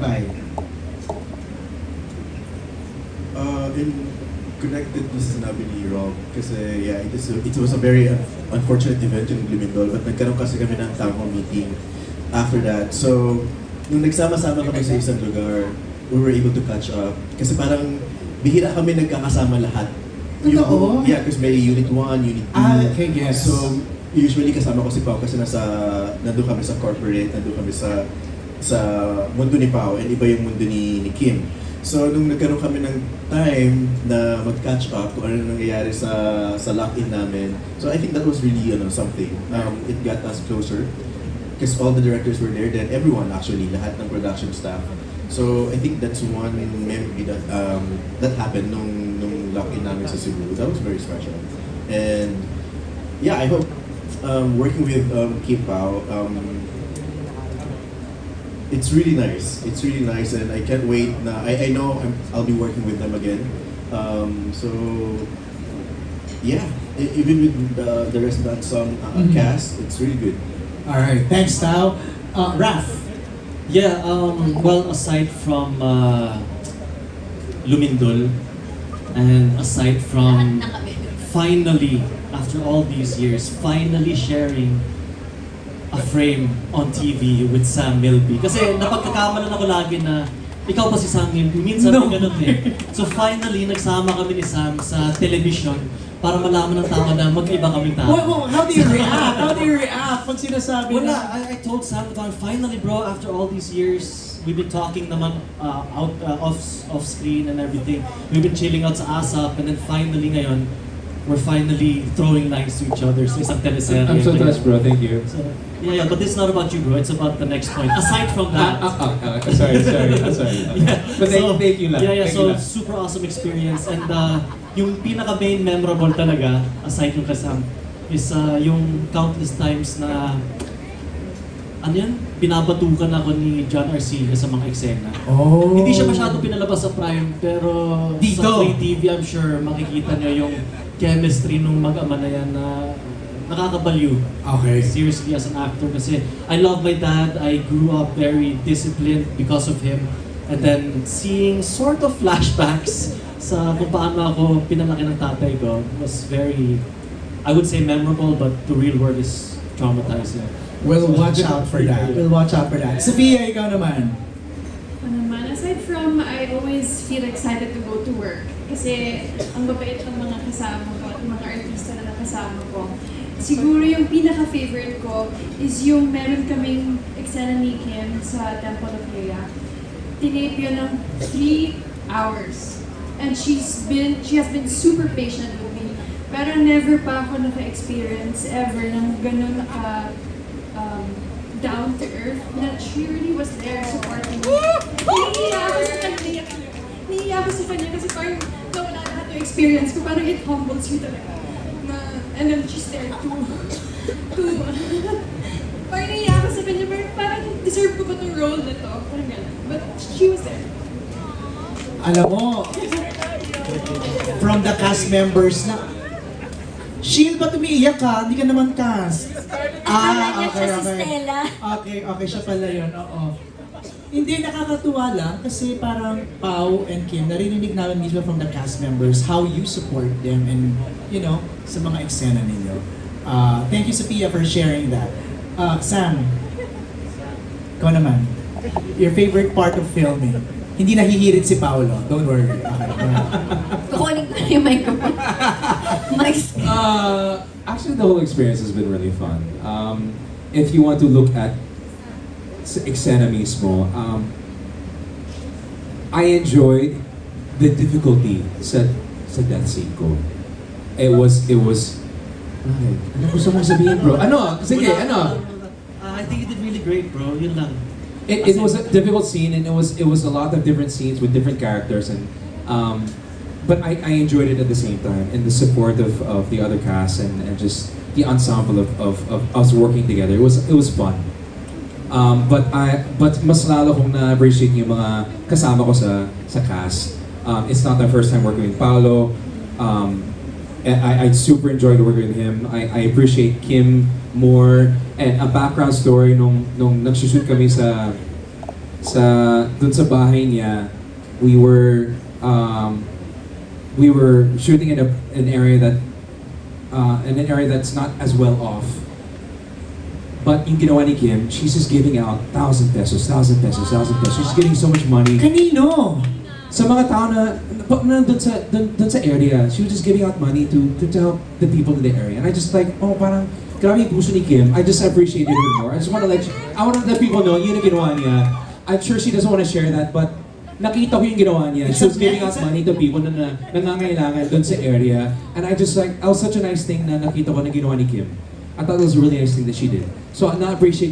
Bye. In connected to sa sinabi ni Rob, kasi yeah, it was a very unfortunate event yung Lumindol, but nagkaroon kasi kami ng town hall meeting after that. So, nung nagsama-sama kami sa isang lugar, we were able to catch up. Kasi parang bihira kami nagkakasama lahat. Totoo? Yeah, kasi may Unit 1, Unit 2. Okay, yes. So, usually kasama ko si Pao kasi nandun kami sa corporate, nandun kami sa mundo ni Pao, and iba yung mundo ni Kim. So, nung nagkaroon kami ng time na mag-catch up kung ano nangyayari sa lock-in namin, so I think that was really something. It got us closer because all the directors were there, then everyone actually, lahat ng production staff. So, I think that's one memory that happened nung lock-in namin sa Cebu. That was very special. And yeah, I hope working with Kim Pao, it's really nice. It's really nice, and I can't wait. I know I'll be working with them again. So yeah, even with the rest of that song cast, it's really good. All right, thanks, Tao. Raf. Yeah, well, aside from Lumindol, and aside from finally, after all these years, finally sharing a frame on TV with Sam Milby. Kasi napagkakamalan ako lagi na ikaw pa si Sam Milby. Minsan no. Ganun eh. So finally, nagsama kami ni Sam sa television para malaman ng tao na magkaiba kaming tao. How do you react? How do you react pag sinasabi Wala, na? I told Sam, finally bro, after all these years, we've been talking naman off screen and everything. We've been chilling out sa ASAP, and then finally ngayon, we're finally throwing lines to each other sa isang teleserye. I'm so touched, bro. Thank you. So, yeah, but this is not about you, bro. It's about the next point. Aside from that. Sorry. I'm sorry. Yeah, But thank you lang. Yeah, Thank so you lang. super awesome experience. And yung pinaka-main memorable talaga, aside yung kasam, is yung countless times na ano yan? Binabatukan ako ni John Arcilla sa mga eksena. Oh. Hindi siya masyado pinalabas sa Prime, pero Dito. sa Free TV, I'm sure makikita niyo yung chemistry nung mag-ama na yan na nakakabaliw. Okay. Seriously, as an actor, kasi I love my dad. I grew up very disciplined because of him. And then seeing sort of flashbacks sa kung paano ako pinalaki ng tatay ko was very, I would say memorable, but the real world is traumatizing. We'll watch out for that. We'll watch out for that. Sophia, ikaw naman. Aside from, I always feel excited to go to work. Kasi ang babait ng mga kasama ko at mga artista na nakasama ko. Siguro yung pinaka-favorite ko is yung meron kaming eksena ni Kim sa Temple of Leia. Tinape yun ng 3 hours. And she has been super patient with me. Pero never pa ako naka-experience ever ng ganun down to earth, that she really was there supporting me. Nahihiya ako sa kanya kasi parang nawala lahat yung experience ko, parang it humbles you talaga. And then she's there to parang nahihiya ako sa kanya, parang deserve ko ba itong role na to? Parang gano'n. But she was there. Alam mo, from the cast members na, Shield, ba't umiiyak ka? Hindi ka naman cast. Okay, siya pala yun, oo. Hindi, nakakatuwa lang kasi parang Pao and Kim, narinig namin mismo from the cast members how you support them and, sa mga eksena ninyo. Thank you, Sophia, for sharing that. Sam, ikaw naman. Your favorite part of filming? Hindi nahihirit si Paolo. Don't worry. Okay. Kukunin ko na yung microphone. Actually, the whole experience has been really fun. If you want to look at eksena mismo, I enjoyed the difficulty sa death scene ko. It was. Ay, ano gusto mong sabihin, bro? Sige, ano? I think you did really great, bro. Yun lang. It was a difficult scene, and it was a lot of different scenes with different characters, and but I enjoyed it at the same time, and the support of the other cast and just the ensemble of us working together. It was fun. But mas lalo kong na-appreciate yung mga kasama ko sa cast. It's not the first time working with Paolo. I super enjoyed working with him. I appreciate Kim more, and a background story nung nagsushoot kami sa dun sa bahay niya, we were shooting in an area that's not as well off. But yung ginawa ni Kim, she's just giving out 1,000 pesos. She's getting so much money. Kanino? Sa mga tao na dun sa area, she was just giving out money to help the people in the area. And I just like, oh, parang grabe yung puso ni Kim. I just appreciate it even more. I want to let people know, yun ang ginawa niya. I'm sure she doesn't want to share that, but nakita ko yung ginawa niya. She was giving out money to people na nangangailangan dun sa area. And I was such a nice thing na nakita ko na ginawa ni Kim. I thought it was a really nice thing that she did. So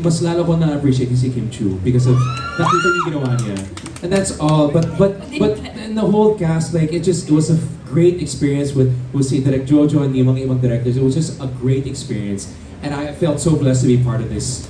mas lalo ko na-appreciate si Kim Chu because of nakita yung ginawa niya. And that's all. But in the whole cast, like it was a great experience with si Direk Jojo and yung mga ibang directors. It was just a great experience. And I felt so blessed to be part of this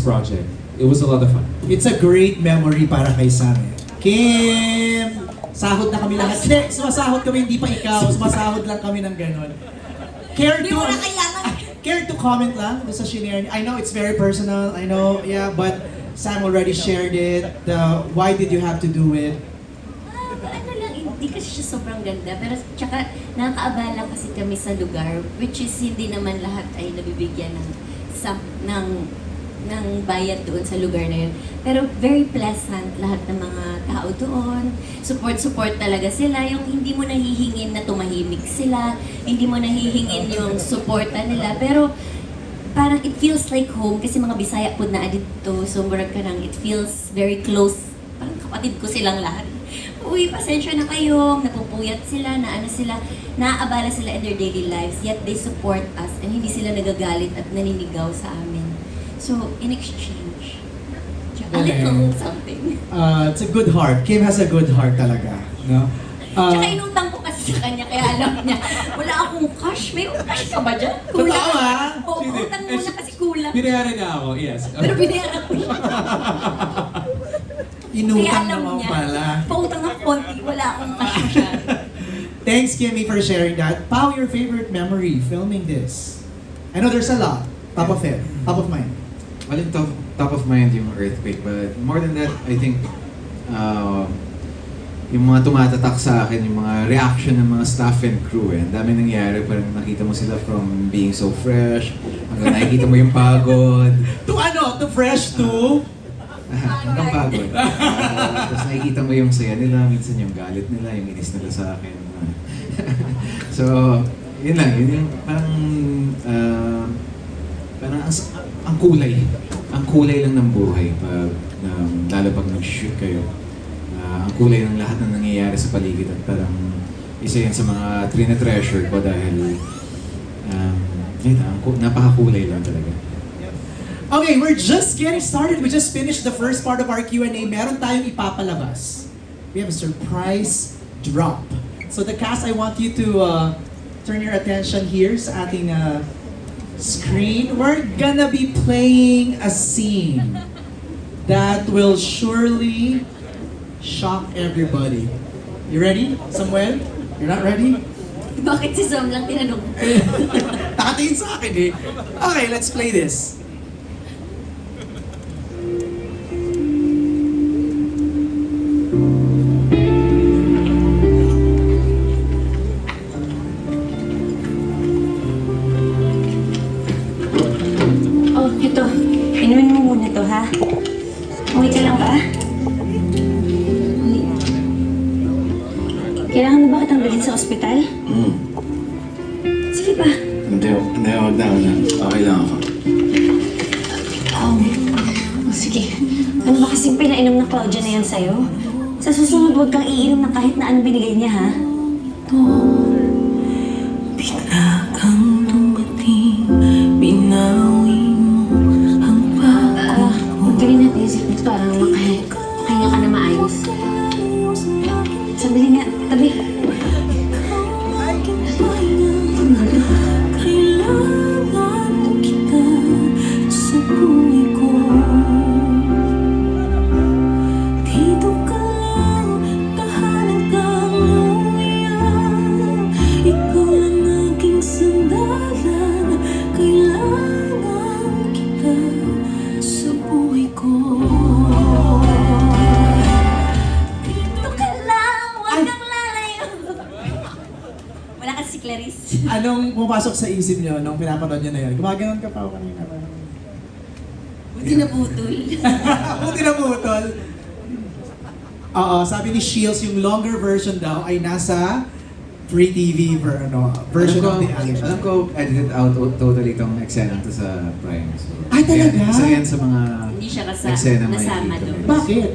project. It was a lot of fun. It's a great memory para kay Sam. Kim! Sahod na kami lahat. Hindi, sumasahod kami, hindi pa ikaw. Sumasahod lang kami ng ganon. Care to comment lang doon sa shinare. I know it's very personal. I know, yeah, but Sam already shared it. Why did you have to do it? Ano lang, hindi kasi siya sobrang ganda. Pero tsaka nakakaabala kasi kami sa lugar, which is hindi naman lahat ay nabibigyan ng bayad doon sa lugar na yun. Pero very pleasant lahat ng mga tao doon. Support talaga sila. Yung hindi mo nahihingin na tumahimik sila. Hindi mo nahihingin yung supporta nila. Pero parang it feels like home kasi mga Bisaya po na dito. So murag ka nang it feels very close. Parang kapatid ko silang lahat. Uy, pasensya na kayo. Napupuyat sila, naaabala sila in their daily lives. Yet they support us and hindi sila nagagalit at naninigaw sa amin. So, in exchange, a little something. It's a good heart. Kim has a good heart talaga. No? Tsaka inutang ko kasi sa kanya, kaya alam niya, wala akong cash. May cash ka ba dyan? Totoo ah? Oo, utang muna kasi kulang. Binayaran na ako, yes. Pero binayaran ko siya. Inutang Kaya alam naman niya, pala. pautang ng konti, wala akong cash masyado. Thanks, Kimmy, for sharing that. Pao, your favorite memory filming this? I know there's a lot. Top of mind. Well, yung top of mind yung earthquake, but more than that, I think yung mga tumatatak sa akin, yung mga reaction ng mga staff and crew, ang dami nangyari, parang nakita mo sila from being so fresh, hanggang nakikita mo yung pagod. To fresh to? Hanggang pagod. Tapos nakikita mo yung saya nila, minsan yung galit nila, yung inis nila sa akin. So, yun lang, yun yung parang ang kulay lang ng buhay pag lalo pag nag-shoot kayo. Ang kulay ng lahat na nangyayari sa paligid at parang isa yan sa mga treasure ko dahil napakakulay lang talaga. Okay, we're just getting started. We just finished the first part of our Q&A. Meron tayong ipapalabas. We have a surprise drop. So the cast, I want you to turn your attention here sa ating screen. We're gonna be playing a scene that will surely shock everybody. You ready, Samuel? You're not ready? Bakit si Sam lang tinanong? Nakatingin sa akin eh. Okay, let's play this. Oh, ito. Inumin mo muna to, ha? Okay ka lang ba? Kailangan mo ba kitang dalhin sa ospital? Sige pa. Hindi, wag na. Okay lang ako. Oh, sige. Ano ba kasing pinainom ng Claudia na yan sa'yo? Sa susunod, huwag kang iinom ng kahit na anong binigay niya, ha? Bigla kang dumating, binawi mo ang pagod. Magdali natin isip nito para makahinga ka na maayos. Sandali nga, tabi. Kailangan kita sa buhay ko. Dito ka lang, tahanan kang lumiyak. Ikaw ang aking sandalan. Kailangan kita sa buhay ko. Anong pumapasok sa isip niyo nung pinapanood niyo na yun? Gumaganon ka pa kanina ba? Buti na putol. Buti na putol. Oo, sabi ni Shields, yung longer version daw ay nasa free TV version of the anime. Alam ko, edited out totally itong eksena to sa Prime. So, Ay, talaga? yan, isa yan sa mga Hindi siya eksena nasama makikita doon. mo. Bakit?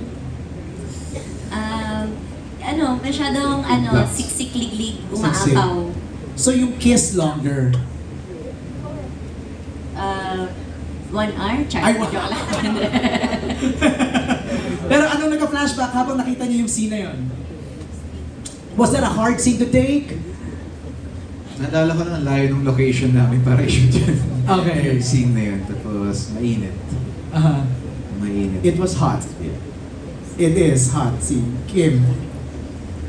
Masyadong Plus. siksik-liglig, umaapaw. So yung kiss longer. 1 hour? Char. Ay, Joke lang. Pero anong nagka-flashback habang nakita niyo yung scene na yun? Was that a hard scene to take? Naalala ko lang, layo ng location namin para i-shoot yun. Okay. Yung scene na yun. Tapos, mainit. Mainit. It was hot. Yeah. It is hot. Si Kim.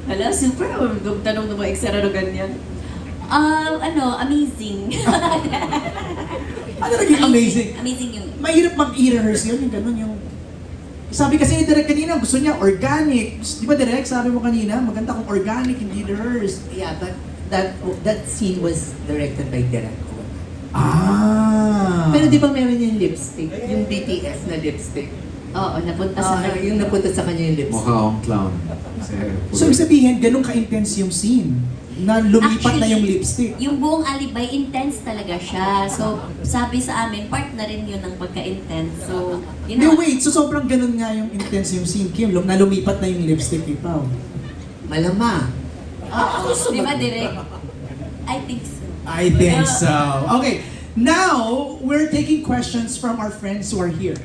Hala, super. Tanong na mga eksena na ganyan. Amazing. Ano naging amazing? Amazing yung... Mahirap mag-i-rehearse yun, yung ganun yung... Sabi kasi ni Direk kanina, gusto niya organic. Di ba Direk, sabi mo kanina, maganda kung organic, hindi rehearsed. Yeah, but that scene was directed by Derek Ho. Ah! Pero di ba meron yung lipstick? Yung BTS na lipstick? Oo, napunta sa... Yung napunta sa kanya yung lipstick. Mukha akong clown. Kasi, So ibig sabihin, ganun ka-intense yung scene na lumipat na yung lipstick. Yung buong alibay, intense talaga siya. So, sabi sa amin, part na rin yun ng pagka-intense. So, yun No, na. wait. So sobrang ganun nga yung intense yung scene, Kim. Na lumipat na yung lipstick ni Pao. Malama. Oo, di ba, Direk? I think so. I think so. Okay. Now, we're taking questions from our friends who are here.